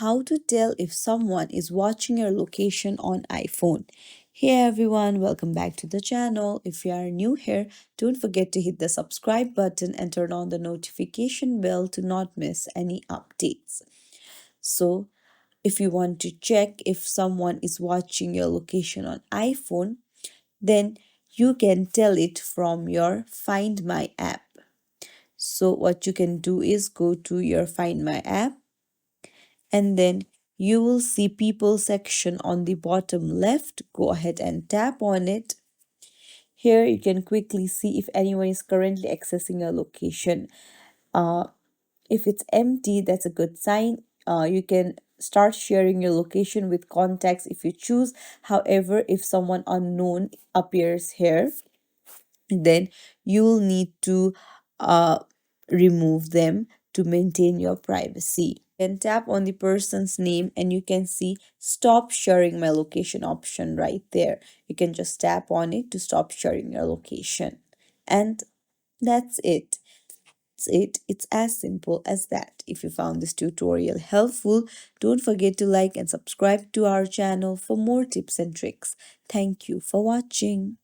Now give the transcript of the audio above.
how to tell if someone is watching your location on iPhone. Hey everyone, welcome back to the channel. If you are new here, don't forget to hit the subscribe button and turn on the notification bell to not miss any updates. So, if you want to check if someone is watching your location on iPhone, then you can tell it from your Find My app. So, what you can do is go to your Find My app, and then you will see people section on the bottom left. Go ahead and tap on it. Here you can quickly see if anyone is currently accessing your location. uh, if it's empty, that's a good sign. You can start sharing your location with contacts if you choose. However, if someone unknown appears here, then you will need to uh, remove them to maintain your privacy. You can tap on the person's name and you can see stop sharing my location option right there. You can just tap on it to stop sharing your location. And that's it. It's as simple as that. If you found this tutorial helpful, don't forget to like and subscribe to our channel for more tips and tricks. Thank you for watching.